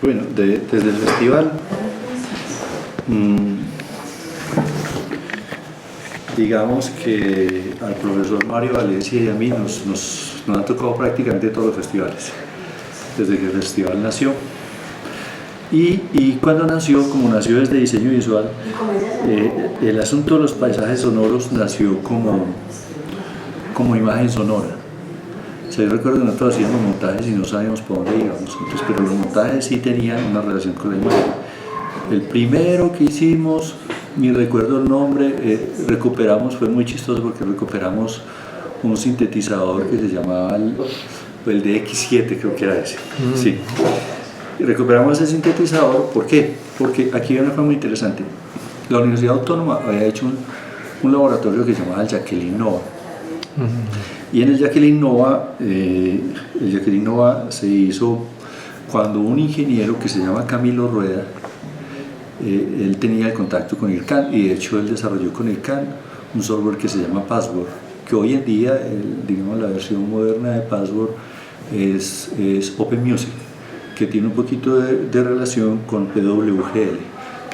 Bueno, desde el festival, digamos que al profesor Mario Valencia y a mí nos han tocado prácticamente todos los festivales, desde que el festival nació. Y cuando nació, como nació desde diseño visual, el asunto de los paisajes sonoros nació como imagen sonora. O sea, yo recuerdo que nosotros hacíamos montajes y no sabíamos por dónde íbamos, entonces, pero los montajes sí tenían una relación con la imagen. El primero que hicimos, ni recuerdo el nombre, recuperamos, fue muy chistoso porque recuperamos un sintetizador que se llamaba el DX7, creo que era ese. Sí. Y recuperamos ese sintetizador, ¿por qué? Porque aquí hay una cosa muy interesante. La Universidad Autónoma había hecho un laboratorio que se llamaba el Jacqueline Nova. Y en el Jacqueline Nova se hizo cuando un ingeniero que se llama Camilo Rueda, él tenía el contacto con IRCAN y de hecho él desarrolló con IRCAN un software que se llama Password, que hoy en día, digamos, la versión moderna de Password es Open Music, que tiene un poquito de relación con PWGL.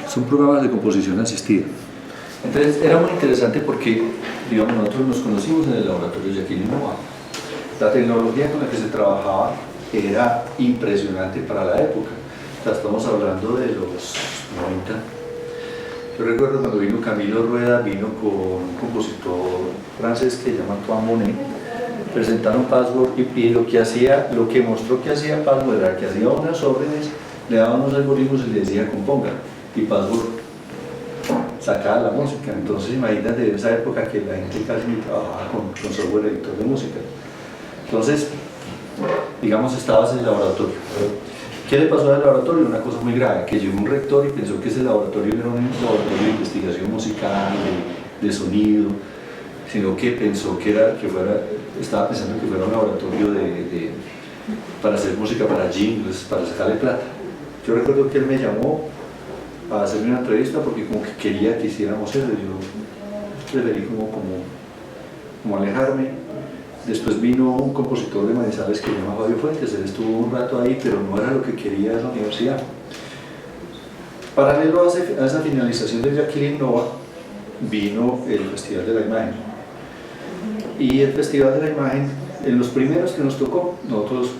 Son programas de composición asistida. Entonces era muy interesante porque, digamos, nosotros nos conocimos en el laboratorio Jacqueline Nova. La tecnología con la que se trabajaba era impresionante para la época. O sea, estamos hablando de los 90. Yo recuerdo cuando vino Camilo Rueda, vino con un compositor francés que se llama Antoine Monet, presentaron Password y lo que mostró que hacía Password era que hacía unas órdenes, le daba unos algoritmos y le decía componga, y Password sacaba la música. Entonces imagínate en esa época que la gente casi ni trabajaba con software editor de música. Entonces, digamos, estabas en el laboratorio. ¿Qué le pasó al laboratorio? Una cosa muy grave, que llegó un rector y pensó que ese laboratorio no era un laboratorio de investigación musical, de sonido, sino que pensó estaba pensando que fuera un laboratorio para hacer música para jingles, para sacarle plata. Yo recuerdo que él me llamó a hacerme una entrevista porque como que quería que hiciéramos eso. Yo preferí como alejarme. Después vino un compositor de Manizales que se llama Fabio Fuentes, él estuvo un rato ahí, pero no era lo que quería esa universidad. Paralelo a esa finalización de Jacqueline Nova, vino el Festival de la Imagen. Y el Festival de la Imagen, en los primeros que nos tocó, nosotros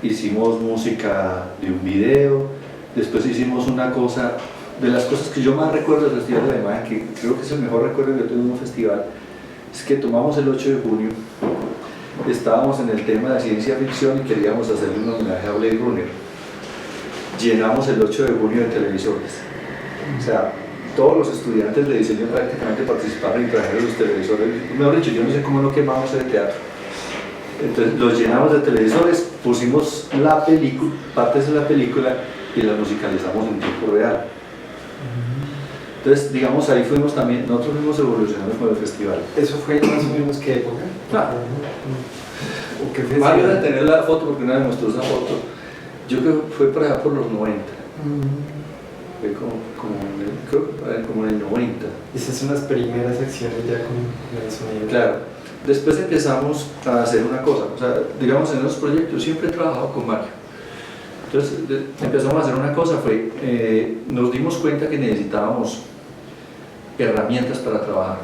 hicimos música de un video, después hicimos una cosa, de las cosas que yo más recuerdo del Festival de la Imagen, que creo que es el mejor recuerdo que yo tengo de un festival, es que tomamos el 8 de junio, estábamos en el tema de ciencia ficción y queríamos hacerle un homenaje a Blade Runner. Llenamos el 8 de junio de televisores. O sea, todos los estudiantes de diseño prácticamente participaron y trajeron los televisores. Mejor dicho, yo no sé cómo no quemamos el teatro. Entonces los llenamos de televisores, pusimos la película, partes de la película y la musicalizamos en tiempo real. Entonces, digamos, ahí nosotros fuimos evolucionando con el festival. ¿Eso fue más o menos qué época? Claro. ¿O qué festival? Mario de tener la foto porque una vez mostró esa foto. Yo creo que fue por allá por los 90. Fue como en el 90. Esas son las primeras acciones ya con el sonido. Claro. Después empezamos a hacer una cosa. O sea, digamos, en esos proyectos siempre he trabajado con Mario. Entonces empezamos a hacer una cosa, nos dimos cuenta que necesitábamos herramientas para trabajar.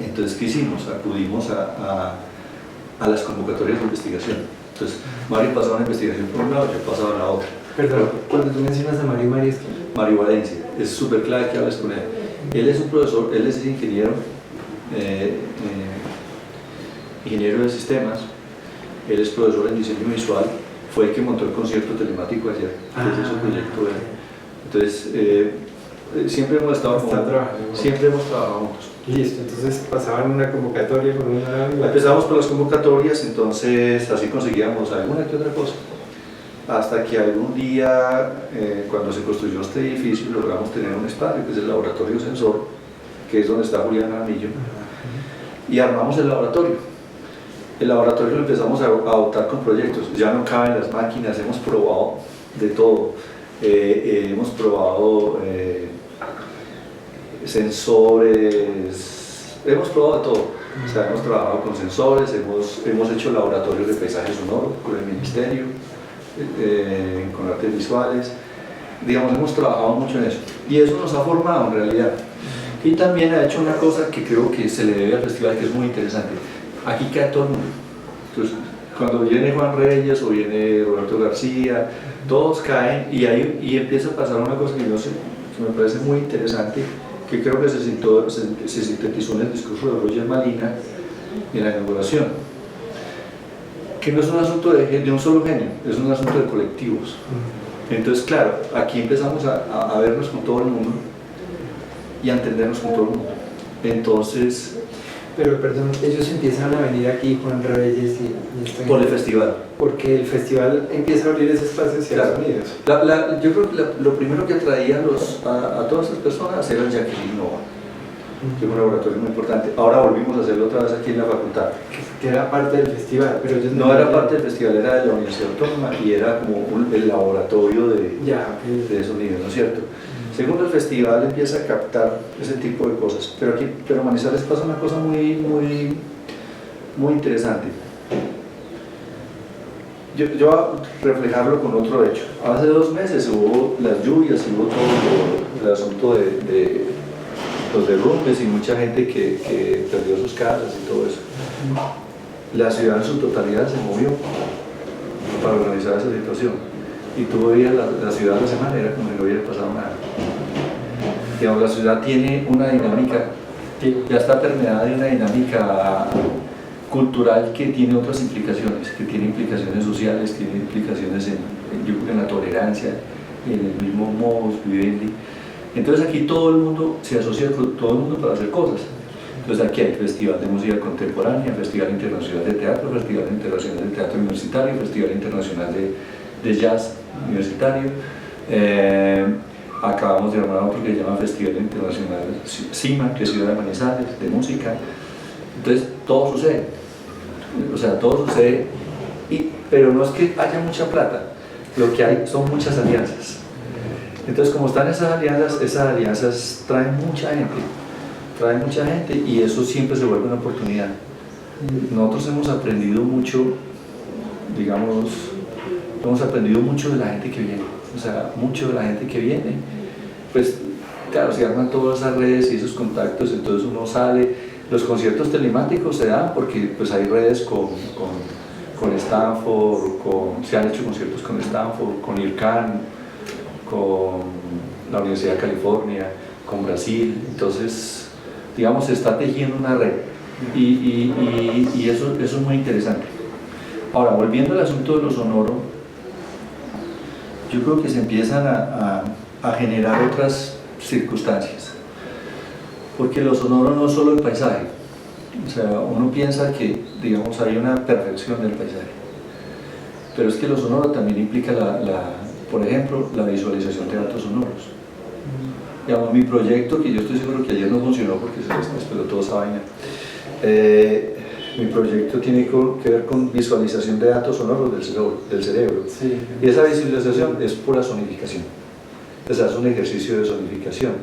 Entonces, ¿qué hicimos? Acudimos a las convocatorias de investigación. Entonces, Mario pasaba una investigación por un lado, yo pasaba a la otra. Perdón, cuando tú mencionas a Mario es que... Mario Valencia, es súper clave que hables con él. Él es un profesor, él es ingeniero, ingeniero de sistemas, él es profesor en diseño visual, fue el que montó el concierto telemático ayer, que es su proyecto de él. Entonces, siempre hemos estado juntos. Listo, entonces pasaban una convocatoria por una... Empezamos por las convocatorias, entonces así conseguíamos alguna que otra cosa. Hasta que algún día, cuando se construyó este edificio, logramos tener un espacio, que es el Laboratorio Sensor, que es donde está Julián Aramillo, y armamos el laboratorio. El laboratorio lo empezamos a dotar con proyectos, ya no caben las máquinas, hemos probado de todo, hemos probado sensores, hemos probado de todo, o sea, hemos trabajado con sensores, hemos hecho laboratorios de paisaje sonoro con el ministerio, con artes visuales. Digamos, hemos trabajado mucho en eso y eso nos ha formado en realidad. Y también ha hecho una cosa que creo que se le debe al festival, que es muy interesante. Aquí cae todo el mundo. Entonces, cuando viene Juan Reyes o viene Roberto García, todos caen y empieza a pasar una cosa que, yo sé, que me parece muy interesante, que creo que se sintetizó en el discurso de Roger Malina en la inauguración, que no es un asunto de un solo genio, es un asunto de colectivos. Entonces, claro, aquí empezamos a vernos con todo el mundo y a entendernos con todo el mundo. Entonces, pero perdón, ellos empiezan a venir aquí, Juan Reyes y por el festival. Porque el festival empieza a abrir ese espacio hacia Claro. los Unidos. Yo creo que lo primero que atraía a todas esas personas era Jacqueline Nova, que es un laboratorio muy importante. Ahora volvimos a hacerlo otra vez aquí en la facultad. Que era parte del festival, pero ellos No era parte del festival, era de la Universidad Autónoma y era como el laboratorio de sonido, ¿no es cierto? Segundo, el festival empieza a captar ese tipo de cosas, pero aquí en Manizales pasa una cosa muy interesante. Yo voy a reflejarlo con otro hecho. Hace 2 meses hubo las lluvias y hubo todo el asunto de los derrumbes y mucha gente que perdió sus casas y todo eso. La ciudad en su totalidad se movió para organizar esa situación. Y tú veías la ciudad de esa manera como si no hubiera pasado nada. Digamos, la ciudad tiene una dinámica, ya está permeada de una dinámica cultural que tiene otras implicaciones, que tiene implicaciones sociales, tiene implicaciones en la tolerancia, en el mismo modus vivendi. Entonces aquí todo el mundo se asocia con todo el mundo para hacer cosas. Entonces aquí hay Festival de Música Contemporánea, Festival Internacional de Teatro, Festival Internacional de Teatro Universitario, Festival Internacional de Jazz Universitario. Acabamos de armar otro que se llama Festival Internacional CIMA, que es Ciudad de Manizales, de música. Entonces todo sucede, o sea, todo sucede, pero no es que haya mucha plata, lo que hay son muchas alianzas. Entonces, como están esas alianzas traen mucha gente y eso siempre se vuelve una oportunidad. Nosotros hemos aprendido mucho, digamos, hemos aprendido mucho de la gente que viene, o sea, mucho de la gente que viene, pues claro, se arman todas esas redes y esos contactos, entonces uno sale, los conciertos telemáticos se dan porque pues hay redes con Stanford, se han hecho conciertos con Stanford, con IRCAN, con la Universidad de California, con Brasil, entonces digamos se está tejiendo una red y eso es muy interesante. Ahora, volviendo al asunto de lo sonoro, yo creo que se empiezan a generar otras circunstancias, porque lo sonoro no es solo el paisaje, o sea, uno piensa que, digamos, hay una perfección del paisaje, pero es que lo sonoro también implica por ejemplo, la visualización de datos sonoros. Digamos, mi proyecto, que yo estoy seguro que ayer no funcionó porque se les explotó esa vaina, mi proyecto tiene que ver con visualización de datos sonoros del cerebro. Sí. Y esa visualización es por la sonificación, o sea, es un ejercicio de sonificación.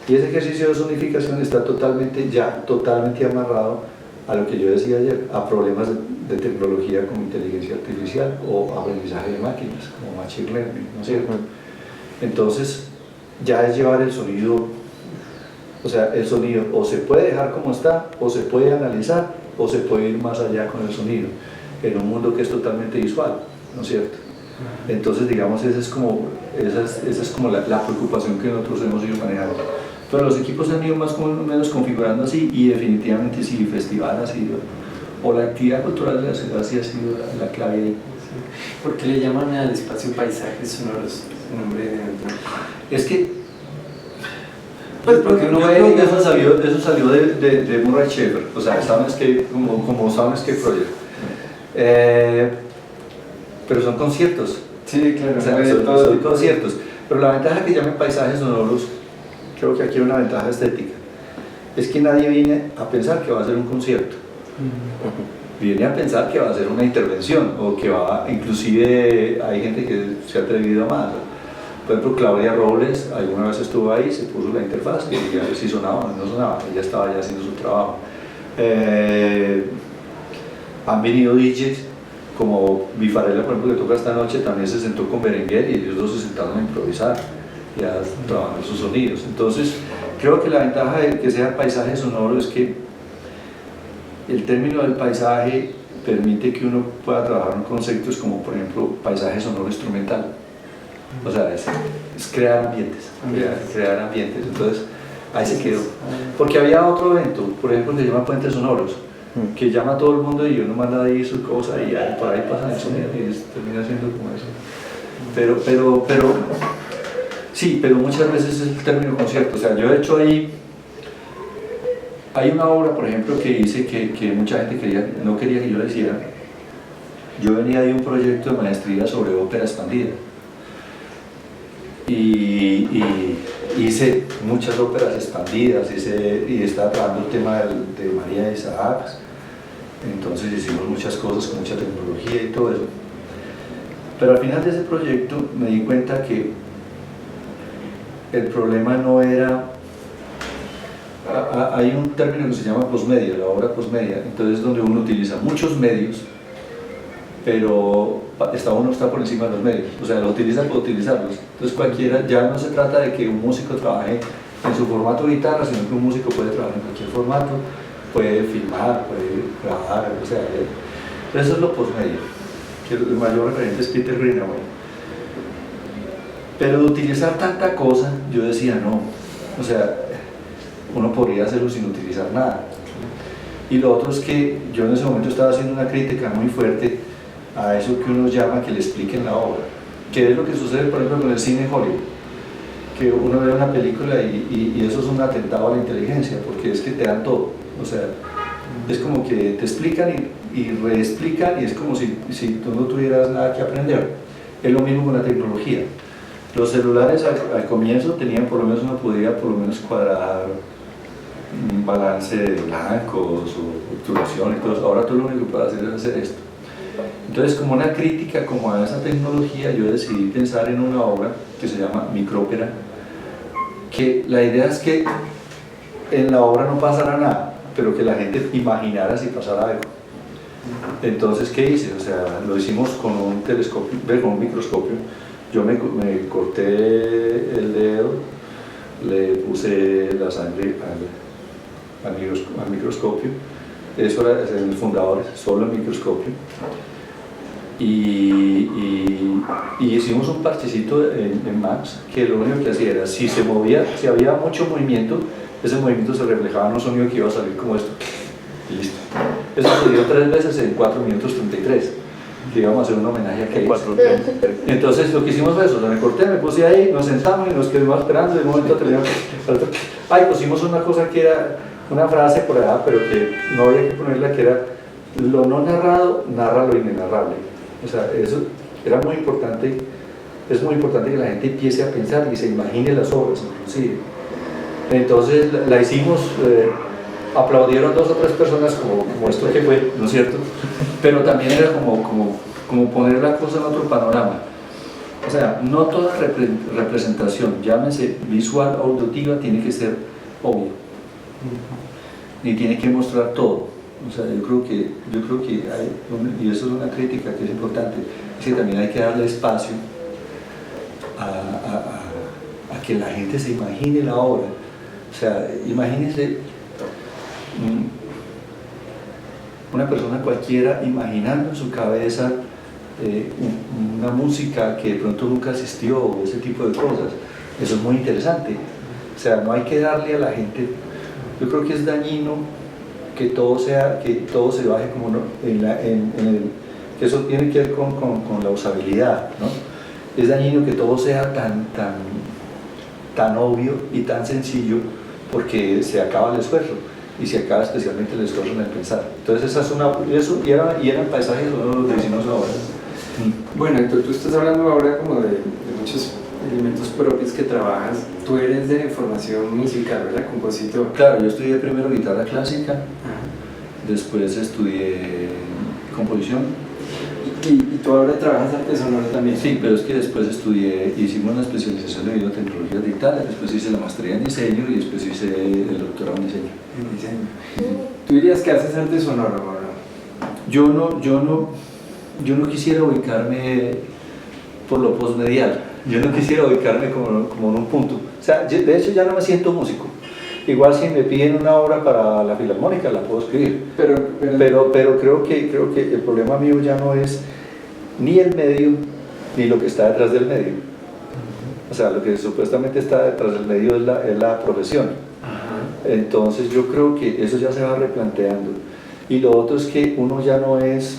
Y ese ejercicio de sonificación está totalmente amarrado a lo que yo decía ayer, a problemas de tecnología como inteligencia artificial o aprendizaje de máquinas, como machine learning, ¿no es cierto? Entonces, ya es llevar el sonido, o sea, el sonido o se puede dejar como está, o se puede analizar, o se puede ir más allá con el sonido, en un mundo que es totalmente visual, ¿no es cierto? Entonces, digamos, esa es como la preocupación que nosotros hemos ido manejando. Pero los equipos han ido más o menos configurando así, y definitivamente sí, el festival ha sido, o la actividad cultural de la ciudad sí ha sido la clave. ¿Por qué le llaman al espacio paisajes sonoros? Nombre de... Es que, pues porque uno ve, creo que eso salió de Murray Schafer, o sea, como Soundscape Project. Pero son conciertos. Sí, claro. O sea, son conciertos. Pero la ventaja que llamen paisajes sonoros, creo que aquí hay una ventaja estética, es que nadie viene a pensar que va a ser un concierto. Viene a pensar que va a ser una intervención, o que inclusive hay gente que se ha atrevido a más. Por ejemplo, Claudia Robles alguna vez estuvo ahí, se puso la interfaz y a ver si sonaba o no sonaba, ella estaba ya haciendo su trabajo. Han venido DJs como Bifarella, por ejemplo, que toca esta noche, también se sentó con Berenguer y ellos dos se sentaron a improvisar y a trabajar sus sonidos. Entonces, creo que la ventaja de que sea paisaje sonoro es que el término del paisaje permite que uno pueda trabajar en conceptos como, por ejemplo, paisaje sonoro instrumental. O sea, es crear ambientes, crear ambientes. Entonces, ahí se quedó. Porque había otro evento, por ejemplo, que se llama Puentes Sonoros, que llama a todo el mundo y uno manda ahí sus cosas y ahí, por ahí pasan el sonido y termina siendo como eso. Sí, pero muchas veces es el término concierto. O sea, yo he hecho ahí, hay una obra, por ejemplo, que hice que mucha gente no quería que yo la hiciera. Yo venía de un proyecto de maestría sobre ópera expandida. Y hice muchas óperas expandidas y estaba trabajando el tema de María Isaac. Entonces hicimos muchas cosas con mucha tecnología y todo eso. Pero al final de ese proyecto me di cuenta que el problema no era... Hay un término que se llama postmedia, la obra postmedia, entonces es donde uno utiliza muchos medios, pero uno está por encima de los medios, o sea, lo utiliza por utilizarlos. Entonces cualquiera, ya no se trata de que un músico trabaje en su formato de guitarra, sino que un músico puede trabajar en cualquier formato, puede filmar, puede grabar, o sea, eso es lo postmedia, que el mayor referente es Peter Greenaway. Pero de utilizar tanta cosa, yo decía no, o sea, uno podría hacerlo sin utilizar nada. Y lo otro es que yo en ese momento estaba haciendo una crítica muy fuerte a eso que uno llama que le expliquen la obra, que es lo que sucede por ejemplo con el cine Hollywood, que uno ve una película y eso es un atentado a la inteligencia, porque es que te dan todo, o sea, es como que te explican y reexplican y es como si tú no tuvieras nada que aprender. Es lo mismo con la tecnología. Los celulares al comienzo tenían por lo menos, uno podía por lo menos cuadrar un balance de blancos o obturación y todo eso. Ahora tú lo único que puedes hacer es hacer esto. Entonces, como una crítica como a esa tecnología, yo decidí pensar en una obra que se llama Micrópera, que la idea es que en la obra no pasara nada, pero que la gente imaginara si pasara algo. Entonces, ¿qué hice? O sea, lo hicimos con un telescopio, con un microscopio. Yo me corté el dedo, le puse la sangre al microscopio, eso era en el fundador, solo el microscopio, y hicimos un parchecito en Max que lo único que hacía era, si se movía, si había mucho movimiento, ese movimiento se reflejaba en un sonido que iba a salir como esto, y listo. Eso se dio 3 veces en 4 minutos 33. Que íbamos a hacer un homenaje a Cage. Entonces lo que hicimos fue eso, me corté, me puse ahí, nos sentamos y nos quedamos esperando, de un momento terminamos. Pusimos una cosa que era una frase por allá, pero que no había que ponerla, que era lo no narrado, narra lo inenarrable. O sea, eso era muy importante, es muy importante que la gente empiece a pensar y se imagine las obras inclusive. Entonces la hicimos, aplaudieron 2 o 3 personas como esto que fue, ¿no es cierto? Pero también era como poner la cosa en otro panorama. O sea, no toda representación, llámese visual o auditiva, tiene que ser obvio, ni tiene que mostrar todo. O sea, yo creo que hay, y eso es una crítica que es importante, es que también hay que darle espacio a que la gente se imagine la obra. O sea, imagínense una persona cualquiera imaginando en su cabeza una música que de pronto nunca asistió o ese tipo de cosas. Eso es muy interesante. O sea, no hay que darle a la gente, yo creo que es dañino que todo se baje como que eso tiene que ver con la usabilidad, ¿no? Es dañino que todo sea tan obvio y tan sencillo, porque se acaba el esfuerzo. Y se acaba especialmente el esfuerzo en el pensar. Entonces esa es y eran paisajes los que hicimos ahora. Bueno, entonces tú estás hablando ahora como de muchos elementos propios que trabajas. Tú eres de formación musical, ¿verdad? Compositor. Claro, yo estudié primero guitarra clásica, después estudié composición. ¿Y tú ahora trabajas arte sonoro también? Sí, pero es que después hicimos una especialización de videotecnologías digitales, después hice la maestría en diseño y después hice el doctorado en diseño. En diseño. ¿Tú dirías que haces arte sonoro o no? Yo no, yo no quisiera ubicarme por lo postmedial, yo no quisiera ubicarme como en un punto. O sea, de hecho ya no me siento músico. Igual si me piden una obra para la Filarmónica la puedo escribir, pero creo que el problema mío ya no es ni el medio ni lo que está detrás del medio. O sea, lo que supuestamente está detrás del medio es la profesión. Entonces yo creo que eso ya se va replanteando. Y lo otro es que uno ya no es...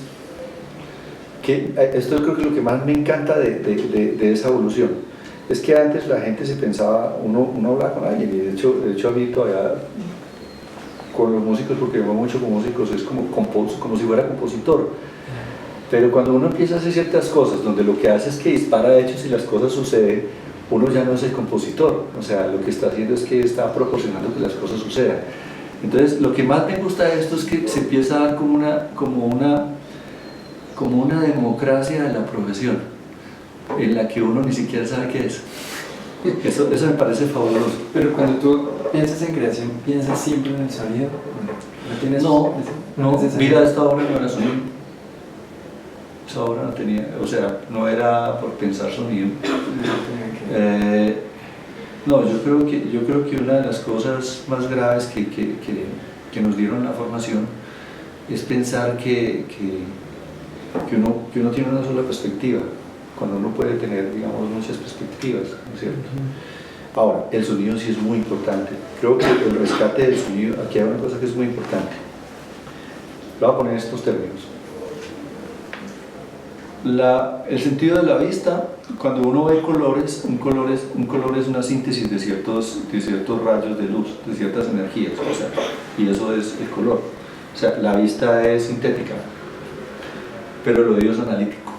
esto creo que es lo que más me encanta de esa evolución. Es que antes la gente se pensaba, uno hablaba con alguien, y de hecho a mí todavía con los músicos, porque yo mucho con músicos, es como si fuera compositor. Pero cuando uno empieza a hacer ciertas cosas, donde lo que hace es que dispara hechos y las cosas suceden, uno ya no es el compositor. O sea, lo que está haciendo es que está proporcionando que las cosas sucedan. Entonces, lo que más me gusta de esto es que se empieza a dar como una democracia de la profesión, en la que uno ni siquiera sabe qué es. Eso me parece fabuloso. Pero cuando tú piensas en creación, ¿piensas siempre en el sonido? No, mira, esta obra no era sonido. Esa obra no tenía, o sea, no era por pensar sonido. No, yo creo que una de las cosas más graves que nos dieron la formación es pensar que uno tiene una sola perspectiva, cuando uno puede tener, digamos, muchas perspectivas, ¿no es cierto? Ahora, el sonido sí es muy importante. Creo que el rescate del sonido, aquí hay una cosa que es muy importante. Lo voy a poner en estos términos. El sentido de la vista, cuando uno ve colores, un color es una síntesis de ciertos rayos de luz, de ciertas energías, o sea, y eso es el color. O sea, la vista es sintética, pero el oído es analítico.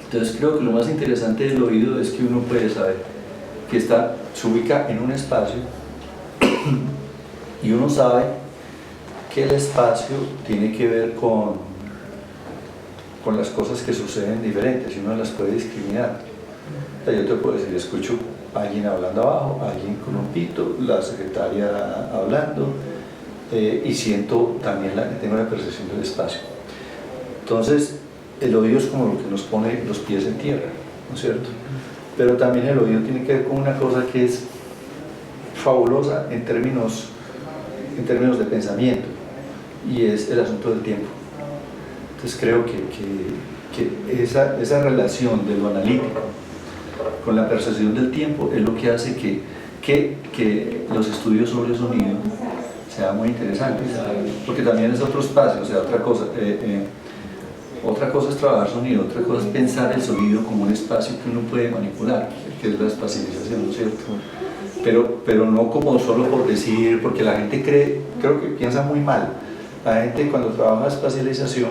Entonces creo que lo más interesante del oído es que uno puede saber que se ubica en un espacio y uno sabe que el espacio tiene que ver con las cosas que suceden diferentes y uno las puede discriminar. O sea, yo te puedo decir, escucho a alguien hablando abajo, a alguien con un pito, la secretaria hablando, y siento también tengo la percepción del espacio. Entonces, el oído es como lo que nos pone los pies en tierra, ¿no es cierto? Pero también el oído tiene que ver con una cosa que es fabulosa en términos de pensamiento, y es el asunto del tiempo. Entonces creo que esa relación de lo analítico con la percepción del tiempo es lo que hace que los estudios sobre el sonido sean muy interesantes, porque también es otro espacio, o sea, otra cosa. Otra cosa es trabajar sonido, otra cosa es pensar el sonido como un espacio que uno puede manipular, que es la espacialización, ¿no es cierto? Pero no como solo por decir, porque la gente creo que piensa muy mal. La gente cuando trabaja espacialización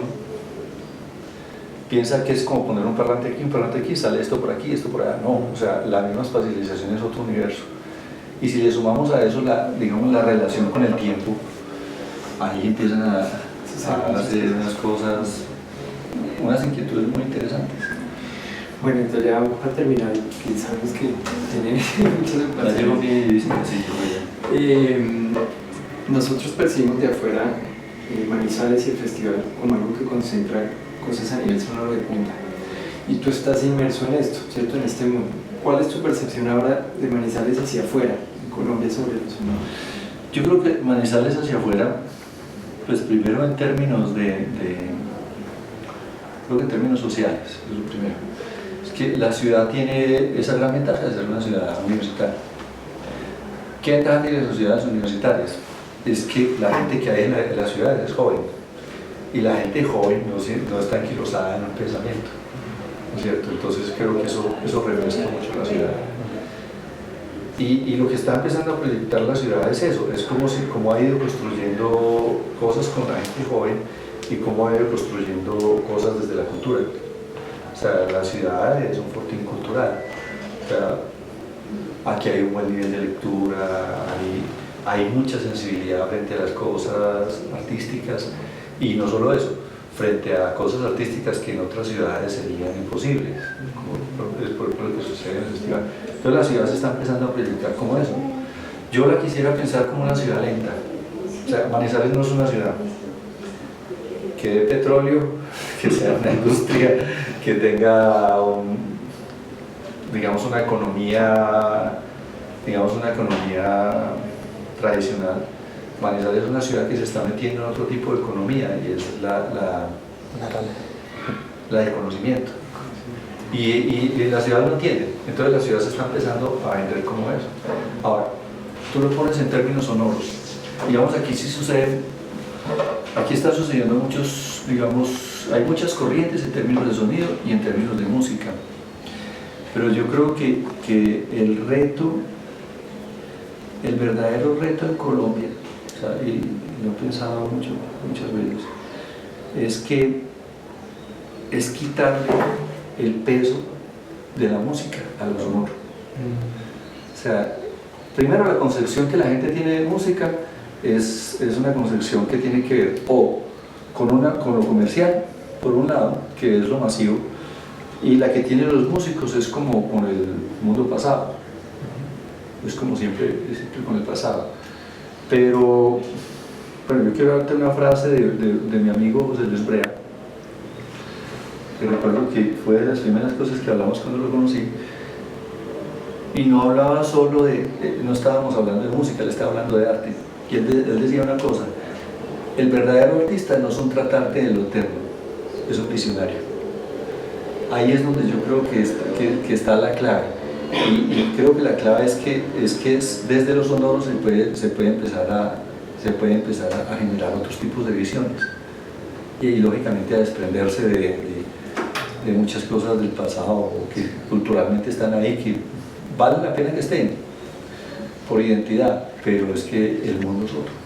piensa que es como poner un parlante aquí, sale esto por aquí, esto por allá. No, o sea, la misma espacialización es otro universo. Y si le sumamos a eso digamos, la relación con el tiempo, ahí empiezan a hacer unas cosas, unas inquietudes muy interesantes. Bueno, entonces ya vamos a terminar, que sabemos que tiene muchas nosotros percibimos de afuera Manizales y el festival como algo que concentra cosas a nivel sonoro de punta. Y tú estás inmerso en esto, ¿cierto? En este mundo. ¿Cuál es tu percepción ahora de Manizales hacia afuera, en Colombia, sobre los sonoros? Yo creo que Manizales hacia afuera, pues primero en términos creo que en términos sociales, es lo primero. Es que la ciudad tiene esa gran ventaja de ser una ciudad universitaria. ¿Qué ventaja tienen las ciudades universitarias? Es que la gente que hay en la ciudad es joven, y la gente joven no está anquilosada en un pensamiento, ¿no es cierto? Entonces creo que eso reveste mucho la ciudad. Y lo que está empezando a proyectar la ciudad es eso, es como ha ido construyendo cosas con la gente joven y cómo ha ido construyendo cosas desde la cultura. O sea, la ciudad es un fortín cultural. O sea, aquí hay un buen nivel de lectura, hay mucha sensibilidad frente a las cosas artísticas, y no solo eso, frente a cosas artísticas que en otras ciudades serían imposibles, como es por ejemplo lo que sucede en el festival. Entonces la ciudad se está empezando a proyectar como eso. Yo la quisiera pensar como una ciudad lenta. O sea, Manizales no es una ciudad que dé petróleo, que sea una industria que tenga digamos una economía tradicional. Manizales es una ciudad que se está metiendo en otro tipo de economía y es la de conocimiento. Y la ciudad no tiene, entonces la ciudad se está empezando a vender como eso. Ahora, tú lo pones en términos sonoros. Digamos, aquí sí sucede, aquí están sucediendo muchos, digamos, hay muchas corrientes en términos de sonido y en términos de música. Pero yo creo que el reto, el verdadero reto en Colombia, o sea, y lo he pensado muchas veces, es quitarle el peso de la música a lo sonoro. O sea, primero la concepción que la gente tiene de música es una concepción que tiene que ver o con lo comercial, por un lado, que es lo masivo, y la que tienen los músicos es como con el mundo pasado, es como siempre con el pasado. Pero, bueno, yo quiero darte una frase de mi amigo José Luis Brea, que recuerdo que fue de las primeras cosas que hablamos cuando lo conocí, y no hablaba solo no estábamos hablando de música, él estaba hablando de arte, y él decía una cosa: el verdadero artista no es un tratante de lo eterno, es un visionario. Ahí es donde yo creo que está la clave, y creo que la clave es que desde los sonoros se puede empezar a generar otros tipos de visiones, y lógicamente a desprenderse de muchas cosas del pasado que culturalmente están ahí, que vale la pena que estén por identidad, pero es que el mundo es otro.